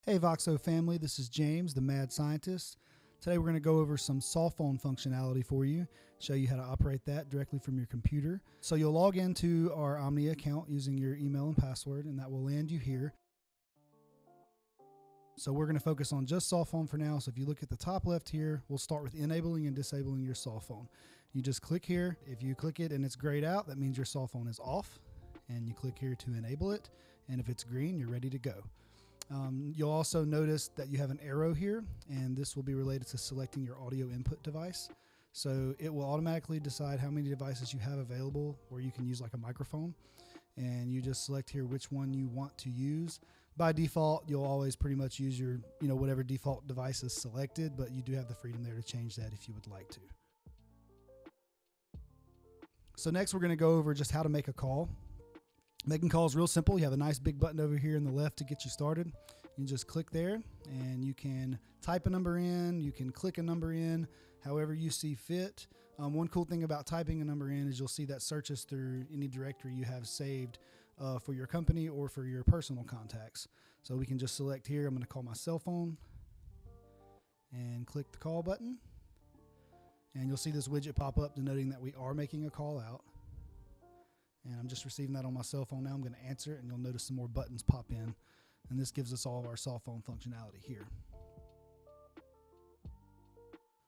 Hey Voxo family, this is James, the mad scientist. Today we're going to go over some soft phone functionality for you, show you how to operate that directly from your computer. So you'll log into our Omnia account using your email and password, and that will land you here. So we're going to focus on just soft phone for now. So if you look at the top left here, we'll start with enabling and disabling your soft phone. You just click here. If you click it and it's grayed out, that means your soft phone is off. And you click here to enable it. And if it's green, you're ready to go. You'll also notice that you have an arrow here, and this will be related to selecting your audio input device. So it will automatically decide how many devices you have available where you can use like a microphone, and you just select here which one you want to use. By default, you'll always pretty much use your, whatever default device is selected, but you do have the freedom there to change that if you would like to. So next we're going to go over just how to make a call. Making calls real simple. You have a nice big button over here in the left to get you started. You just click there and you can type a number in, you can click a number in, however you see fit. One cool thing about typing a number in is you'll see that searches through any directory you have saved for your company or for your personal contacts. So we can just select here, I'm going to call my cell phone and click the call button. And you'll see this widget pop up denoting that we are making a call out. And I'm just receiving that on my cell phone now. I'm going to answer it, and you'll notice some more buttons pop in. And this gives us all of our soft phone functionality here.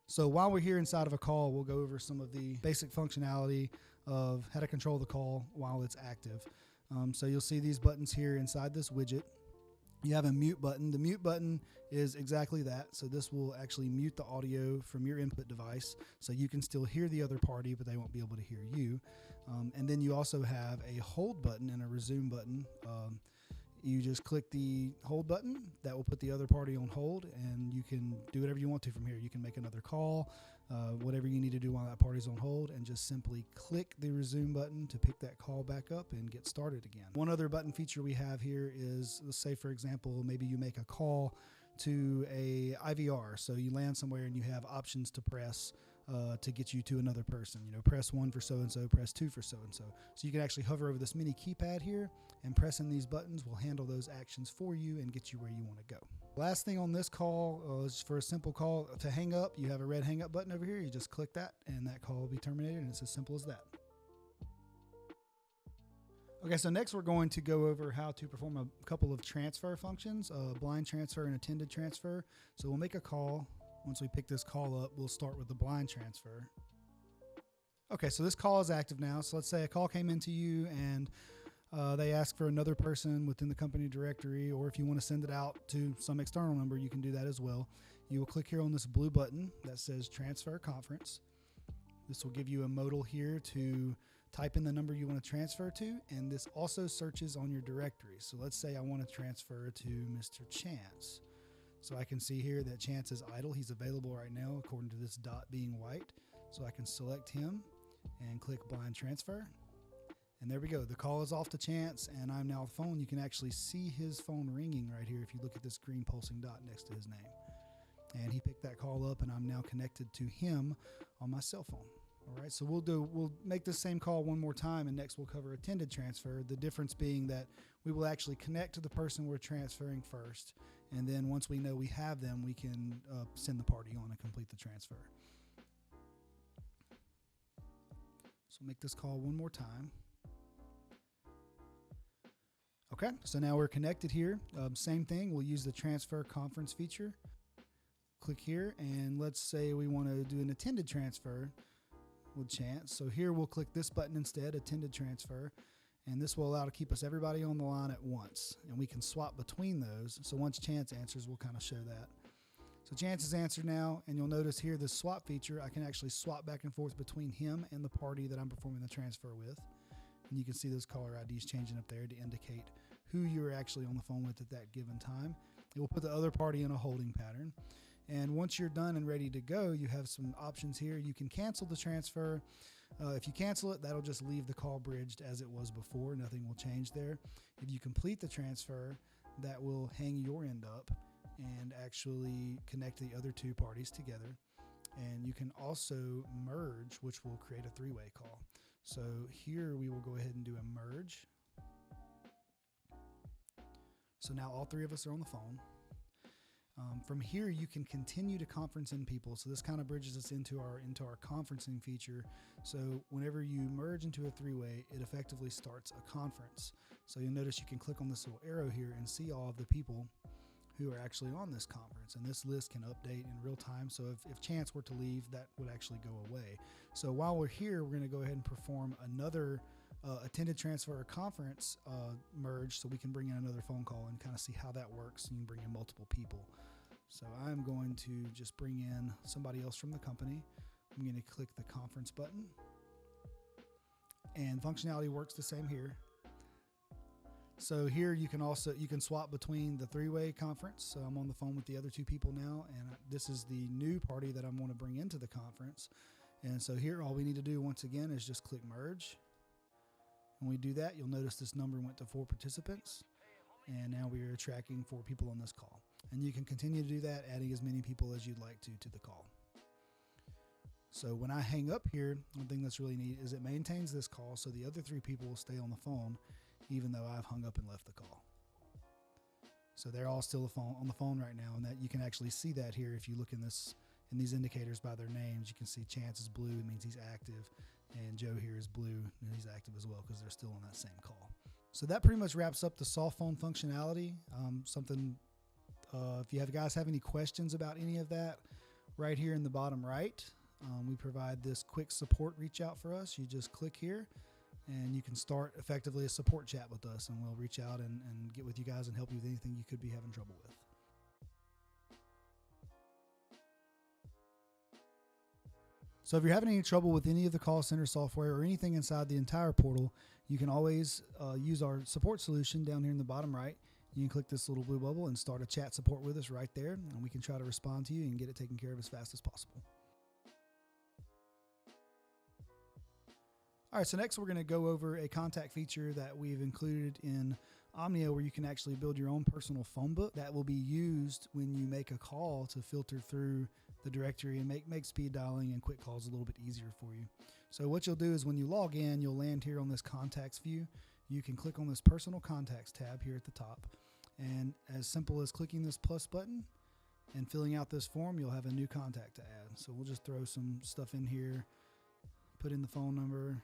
So while we're here inside of a call, we'll go over some of the basic functionality of how to control the call while it's active. So you'll see these buttons here inside this widget. You have a mute button. The mute button is exactly that. So this will actually mute the audio from your input device. So you can still hear the other party, but they won't be able to hear you. And then you also have a hold button and a resume button. You just click the hold button. That will put the other party on hold, and you can do whatever you want to from here. You can make another call, whatever you need to do while that party's on hold, and just simply click the resume button to pick that call back up and get started again. One other button feature we have here is, let's say for example, maybe you make a call to a IVR. So you land somewhere and you have options to press to get you to another person. Press 1 for so-and-so, press 2 for so-and-so. So you can actually hover over this mini keypad here, and pressing these buttons will handle those actions for you and get you where you want to go. Last thing on this call is for a simple call to hang up. You have a red hang up button over here. You just click that and that call will be terminated, and it's as simple as that. Okay, so next we're going to go over how to perform a couple of transfer functions, blind transfer and attended transfer. So we'll make a call. Once we pick this call up, we'll start with the blind transfer. Okay, so this call is active now. So let's say a call came into you and they ask for another person within the company directory, or if you want to send it out to some external number, you can do that as well. You will click here on this blue button that says Transfer Conference. This will give you a modal here to type in the number you want to transfer to, and this also searches on your directory. So let's say I want to transfer to Mr. Chance. So I can see here that Chance is idle. He's available right now according to this dot being white. So I can select him and click blind transfer. And there we go. The call is off to Chance, and I'm now on the phone. You can actually see his phone ringing right here if you look at this green pulsing dot next to his name. And he picked that call up, and I'm now connected to him on my cell phone. All right, so we'll make the same call one more time, and next we'll cover attended transfer. The difference being that we will actually connect to the person we're transferring first, and then once we know we have them, we can send the party on and complete the transfer. So make this call one more time. Okay, so now we're connected here. Same thing, we'll use the transfer conference feature. Click here, and let's say we want to do an attended transfer with Chance. So here we'll click this button instead, attended transfer, and this will allow to keep us everybody on the line at once, and we can swap between those. So once Chance answers, we'll kind of show that. So Chance has answered now, and you'll notice here this swap feature, I can actually swap back and forth between him and the party that I'm performing the transfer with. And you can see those caller IDs changing up there to indicate who you're actually on the phone with at that given time. It will put the other party in a holding pattern. And once you're done and ready to go, you have some options here. You can cancel the transfer. If you cancel it, that'll just leave the call bridged as it was before. Nothing will change there. If you complete the transfer, that will hang your end up and actually connect the other two parties together. And you can also merge, which will create a three-way call. So here we will go ahead and do a merge. So now all three of us are on the phone. From here, you can continue to conference in people. So this kind of bridges us into our conferencing feature. So whenever you merge into a three-way, it effectively starts a conference. So you'll notice you can click on this little arrow here and see all of the people who are actually on this conference. And this list can update in real time. So if Chance were to leave, that would actually go away. So while we're here, we're going to go ahead and perform another attended transfer or conference merge, so we can bring in another phone call and kind of see how that works. You can bring in multiple people. So I'm going to just bring in somebody else from the company. I'm going to click the conference button, and functionality works the same here. So here you can swap between the three-way conference. So I'm on the phone with the other two people now, and this is the new party that I'm going to bring into the conference. And so here all we need to do once again is just click merge. When we do that, you'll notice this number went to 4 participants, and now we are tracking 4 people on this call. And you can continue to do that, adding as many people as you'd like to the call. So when I hang up here, one thing that's really neat is it maintains this call, so the other 3 people will stay on the phone, even though I've hung up and left the call. So they're all still on the phone right now, and that you can actually see that here if you look in these indicators by their names. You can see Chance is blue, it means he's active, and Joe here is blue, and he's active as well because they're still on that same call. So that pretty much wraps up the soft phone functionality. If you guys have any questions about any of that, right here in the bottom right, we provide this quick support reach out for us. You just click here, and you can start effectively a support chat with us, and we'll reach out and get with you guys and help you with anything you could be having trouble with. So if you're having any trouble with any of the call center software or anything inside the entire portal, you can always use our support solution down here in the bottom right. You can click this little blue bubble and start a chat support with us right there, and we can try to respond to you and get it taken care of as fast as possible. All right, so next we're going to go over a contact feature that we've included in Omnia, where you can actually build your own personal phone book that will be used when you make a call to filter through the directory and make speed dialing and quick calls a little bit easier for you. So what you'll do is when you log in, you'll land here on this contacts view. You can click on this personal contacts tab here at the top, and as simple as clicking this plus button and filling out this form, you'll have a new contact to add. So we'll just throw some stuff in here, put in the phone number,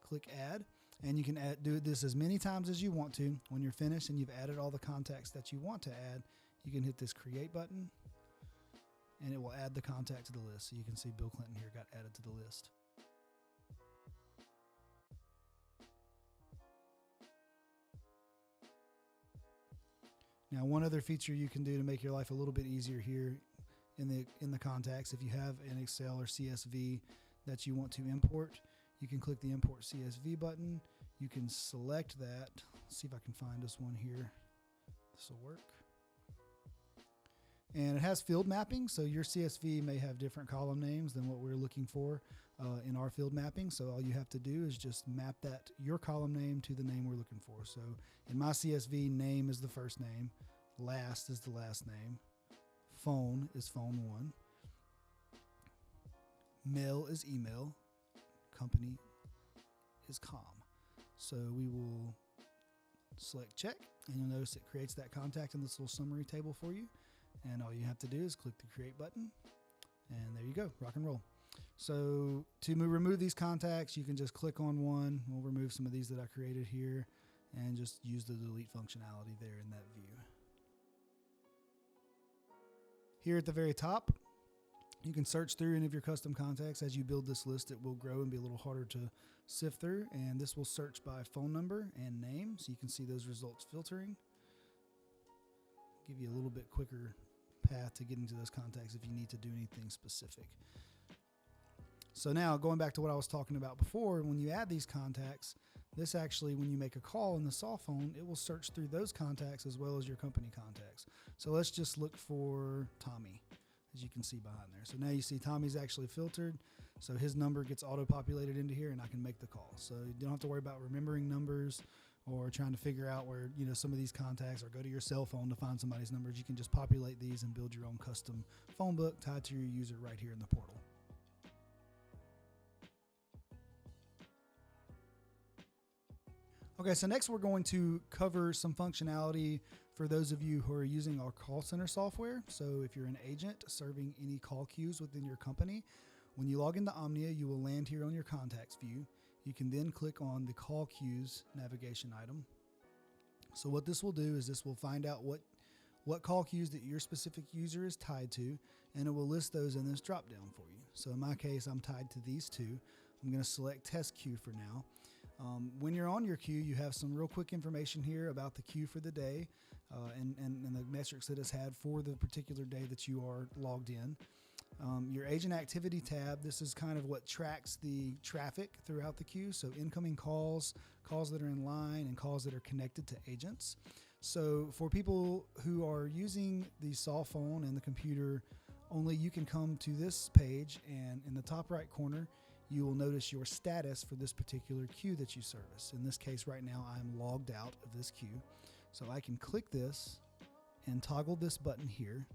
click add, and you can do this as many times as you want to. When you're finished and you've added all the contacts that you want to add, you can hit this create button, and it will add the contact to the list. So you can see Bill Clinton here got added to the list. Now, one other feature you can do to make your life a little bit easier here in the contacts, if you have an Excel or CSV that you want to import, you can click the import CSV button. You can select that. Let's see if I can find this one here. This will work. And it has field mapping, so your CSV may have different column names than what we're looking for in our field mapping. So all you have to do is just map your column name to the name we're looking for. So in my CSV, name is the first name, last is the last name, phone is phone 1, mail is email, company is com. So we will select check, and you'll notice it creates that contact in this little summary table for you. And all you have to do is click the create button, and there you go, rock and roll. So to remove these contacts, you can just click on one. We'll remove some of these that I created here and just use the delete functionality there in that view. Here at the very top, you can search through any of your custom contacts. As you build this list, it will grow and be a little harder to sift through, and this will search by phone number and name, so you can see those results filtering. Give you a little bit quicker path to get into those contacts if you need to do anything specific. So now going back to what I was talking about before, when you add these contacts, this actually, when you make a call in the soft phone, it will search through those contacts as well as your company contacts. So let's just look for Tommy, as you can see behind there. So now you see Tommy's actually filtered, so his number gets auto-populated into here, and I can make the call. So you don't have to worry about remembering numbers or trying to figure out where some of these contacts, or go to your cell phone to find somebody's numbers. You can just populate these and build your own custom phone book tied to your user right here in the portal. Okay, so next we're going to cover some functionality for those of you who are using our call center software. So if you're an agent serving any call queues within your company, when you log into Omnia, you will land here on your contacts view. You can then click on the call queues navigation item. So what this will do is this will find out what call queues that your specific user is tied to, and it will list those in this drop down for you. So in my case, I'm tied to these two. I'm going to select test queue for now. When you're on your queue, you have some real quick information here about the queue for the day and the metrics that it's had for the particular day that you are logged in. Your agent activity tab, this is kind of what tracks the traffic throughout the queue. So incoming calls, calls that are in line, and calls that are connected to agents. So for people who are using the cell phone and the computer only, you can come to this page, and in the top right corner, you will notice your status for this particular queue that you service. In this case right now, I'm logged out of this queue. So I can click this and toggle this button here.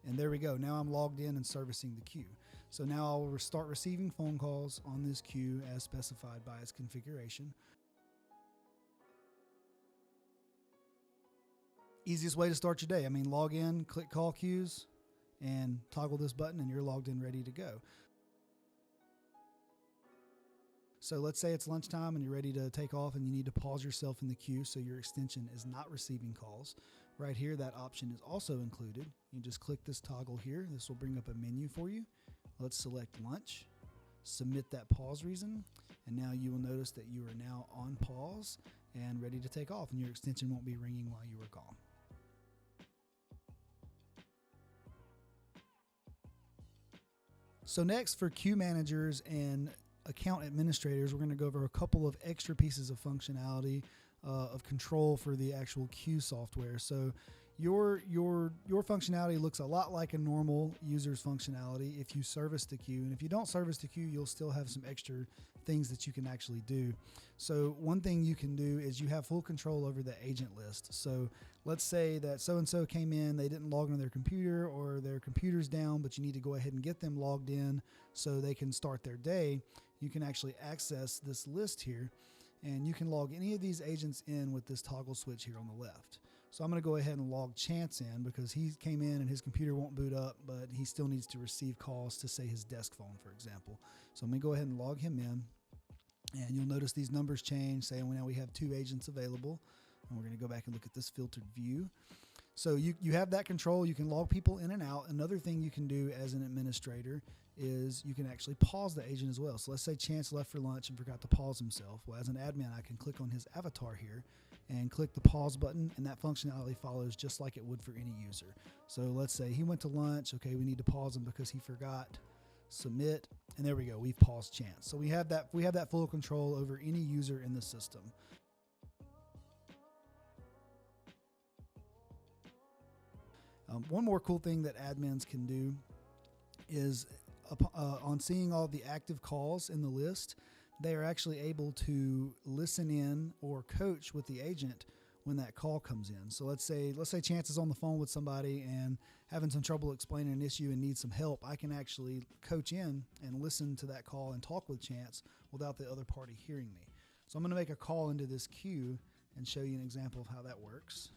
And there we go. Now I'm logged in and servicing the queue. So now I'll start receiving phone calls on this queue as specified by its configuration. Easiest way to start your day. I mean, log in, click call queues, and toggle this button, and you're logged in, ready to go. So let's say it's lunchtime and you're ready to take off and you need to pause yourself in the queue so your extension is not receiving calls. Right here, that option is also included. You just click this toggle here. This will bring up a menu for you. Let's select lunch, submit that pause reason, and now you will notice that you are now on pause and ready to take off, and your extension won't be ringing while you are gone. So next, for queue managers and account administrators, we're going to go over a couple of extra pieces of functionality of control for the actual queue software. So your functionality looks a lot like a normal user's functionality if you service the queue, and if you don't service the queue, you'll still have some extra things that you can actually do. So one thing you can do is you have full control over the agent list. So let's say that so-and-so came in, they didn't log into their computer, or their computer's down, but you need to go ahead and get them logged in so they can start their day. You can actually access this list here, and you can log any of these agents in with this toggle switch here on the left. So I'm going to go ahead and log Chance in because he came in and his computer won't boot up, but he still needs to receive calls to, say, his desk phone, for example. So I'm going to go ahead and log him in, and you'll notice these numbers change, saying now we have 2 agents available, and we're going to go back and look at this filtered view. So you have that control. You can log people in and out. Another thing you can do as an administrator is you can actually pause the agent as well. So let's say Chance left for lunch and forgot to pause himself. Well, as an admin, I can click on his avatar here and click the pause button, and that functionality follows just like it would for any user. So let's say he went to lunch. Okay, we need to pause him because he forgot. Submit, and there we go. We've paused Chance. So we have that full control over any user in the system. One more cool thing that admins can do is on seeing all the active calls in the list, they are actually able to listen in or coach with the agent when that call comes in. So let's say Chance is on the phone with somebody and having some trouble explaining an issue and needs some help. I can actually coach in and listen to that call and talk with Chance without the other party hearing me. So I'm going to make a call into this queue and show you an example of how that works.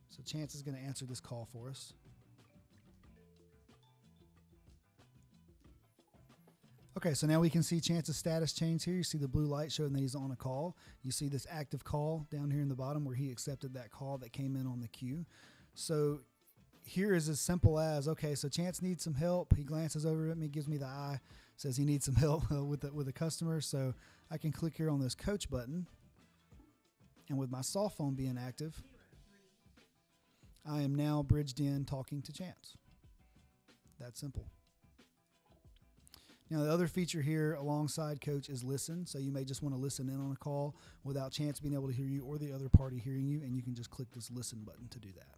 So Chance is going to answer this call for us. Okay, so now we can see Chance's status change here. You see the blue light showing that he's on a call. You see this active call down here in the bottom where he accepted that call that came in on the queue. So here is as simple as, okay, so Chance needs some help. He glances over at me, gives me the eye, says he needs some help with a customer. So I can click here on this coach button. And with my soft phone being active, I am now bridged in talking to Chance. That simple. Now, the other feature here alongside Coach is listen. So you may just want to listen in on a call without Chance being able to hear you or the other party hearing you, and you can just click this listen button to do that.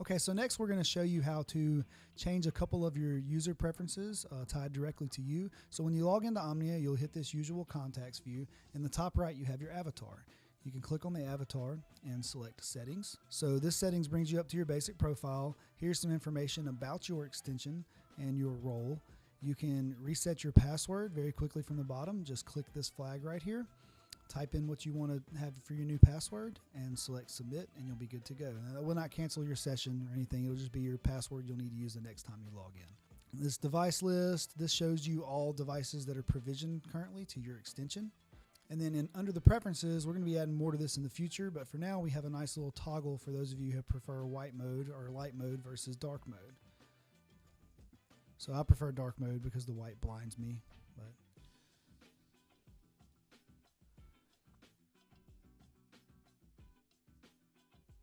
Okay, so next we're going to show you how to change a couple of your user preferences tied directly to you. So when you log into Omnia, you'll hit this usual contacts view. In the top right, you have your avatar. You can click on the avatar and select settings. So this settings brings you up to your basic profile. Here's some information about your extension and your role. You can reset your password very quickly from the bottom. Just click this flag right here, type in what you want to have for your new password, and select submit, and you'll be good to go. Now, that will not cancel your session or anything. It'll just be your password you'll need to use the next time you log in. This device list, this shows you all devices that are provisioned currently to your extension. And then under the preferences, we're going to be adding more to this in the future, but for now we have a nice little toggle for those of you who prefer white mode or light mode versus dark mode. So I prefer dark mode because the white blinds me. But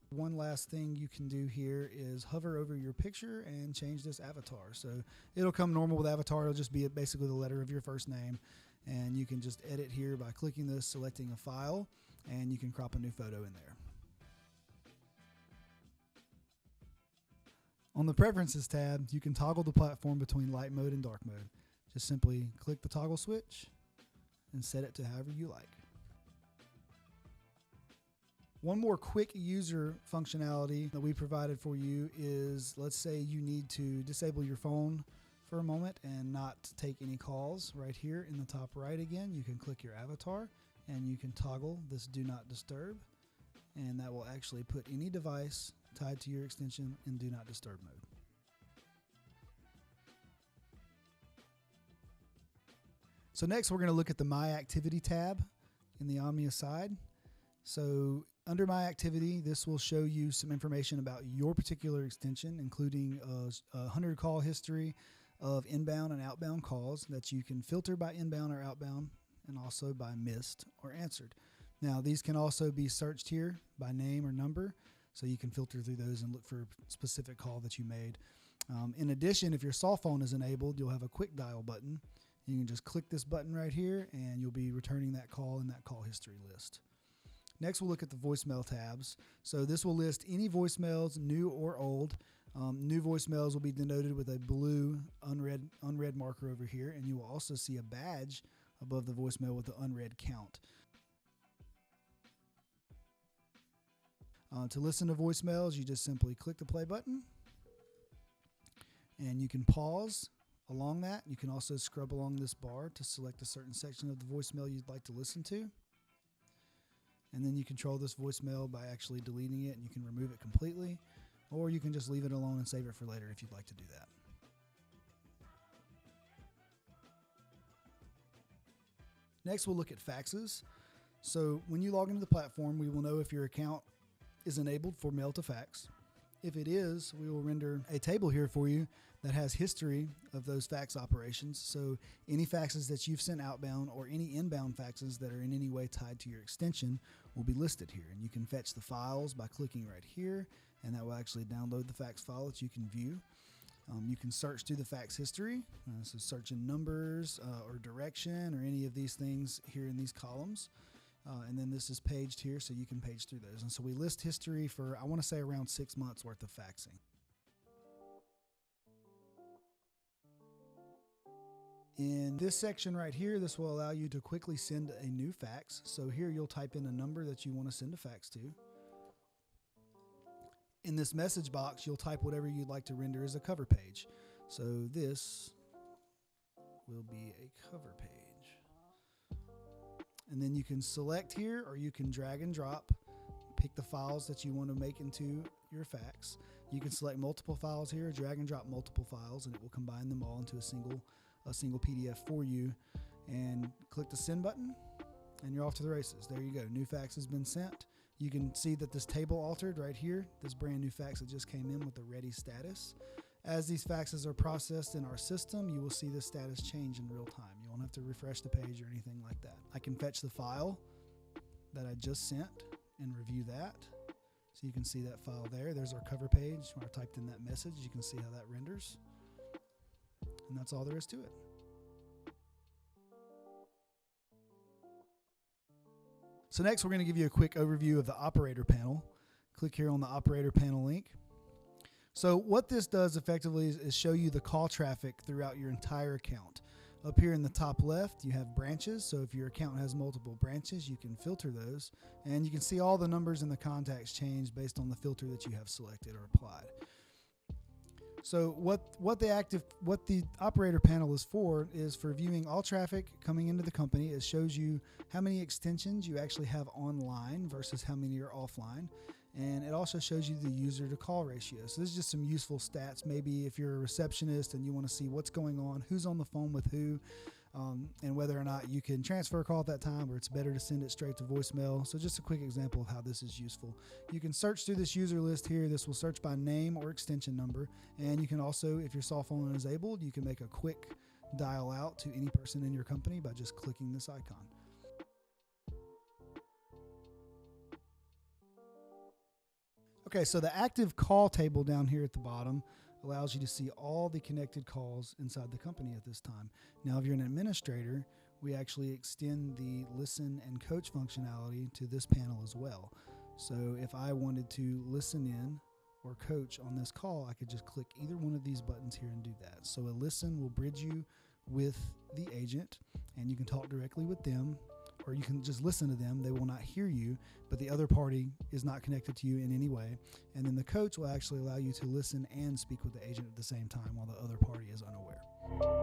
one last thing you can do here is hover over your picture and change this avatar. So it'll come normal with avatar. It'll just be basically the letter of your first name. And you can just edit here by clicking this, selecting a file, and you can crop a new photo in there. On the Preferences tab, you can toggle the platform between light mode and dark mode. Just simply click the toggle switch and set it to however you like. One more quick user functionality that we provided for you is, let's say you need to disable your phone for a moment and not take any calls. Right here in the top right again, you can click your avatar and you can toggle this do not disturb, and that will actually put any device tied to your extension in do not disturb mode. So next we're going to look at the My Activity tab in the Omnia side. So under My Activity, this will show you some information about your particular extension, including a 100 call history of inbound and outbound calls that you can filter by inbound or outbound, and also by missed or answered. Now these can also be searched here by name or number, so you can filter through those and look for a specific call that you made. In addition, if your soft phone is enabled, you'll have a quick dial button. You can just click this button right here and you'll be returning that call in that call history list. Next we'll look at the voicemail tabs. So this will list any voicemails, new or old. New voicemails will be denoted with a blue unread marker over here, and you will also see a badge above the voicemail with the unread count. To listen to voicemails, you just simply click the play button, and you can pause along that. You can also scrub along this bar to select a certain section of the voicemail you'd like to listen to. And then you control this voicemail by actually deleting it, and you can remove it completely, or you can just leave it alone and save it for later if you'd like to do that. Next, we'll look at faxes. So when you log into the platform, we will know if your account is enabled for mail to fax. If it is, we will render a table here for you that has history of those fax operations. So any faxes that you've sent outbound or any inbound faxes that are in any way tied to your extension will be listed here. And you can fetch the files by clicking right here, and that will actually download the fax file that you can view. You can search through the fax history, so search in numbers or direction or any of these things here in these columns. And then this is paged here, so you can page through those. And so we list history for, I want to say, around 6 months worth of faxing. In this section right here, this will allow you to quickly send a new fax. So here you'll type in a number that you want to send a fax to. In this message box, you'll type whatever you'd like to render as a cover page. So this will be a cover page. And then you can select here, or you can drag and drop, pick the files that you want to make into your fax. You can select multiple files here, drag and drop multiple files, and it will combine them all into a single PDF for you. And click the send button, and you're off to the races. There you go. New fax has been sent. You can see that this table altered right here, this brand new fax that just came in with the ready status. As these faxes are processed in our system, you will see the status change in real time. You won't have to refresh the page or anything like that. I can fetch the file that I just sent and review that. So you can see that file there. There's our cover page where I typed in that message. You can see how that renders. And that's all there is to it. So next we're going to give you a quick overview of the operator panel. Click here on the operator panel link. So what this does effectively is show you the call traffic throughout your entire account. Up here in the top left, you have branches. So if your account has multiple branches, you can filter those. And you can see all the numbers and the contacts change based on the filter that you have selected or applied. So what the operator panel is for viewing all traffic coming into the company. It shows you how many extensions you actually have online versus how many are offline. And it also shows you the user to call ratio. So this is just some useful stats. Maybe if you're a receptionist and you want to see what's going on, who's on the phone with who, and whether or not you can transfer a call at that time, or it's better to send it straight to voicemail. So just a quick example of how this is useful. You can search through this user list here. This will search by name or extension number. And you can also, if your cell phone is enabled, you can make a quick dial out to any person in your company by just clicking this icon. Okay, so the active call table down here at the bottom allows you to see all the connected calls inside the company at this time. Now, if you're an administrator, we actually extend the listen and coach functionality to this panel as well. So if I wanted to listen in or coach on this call, I could just click either one of these buttons here and do that. So a listen will bridge you with the agent, and you can talk directly with them, or you can just listen to them. They will not hear you, but the other party is not connected to you in any way. And then the coach will actually allow you to listen and speak with the agent at the same time while the other party is unaware.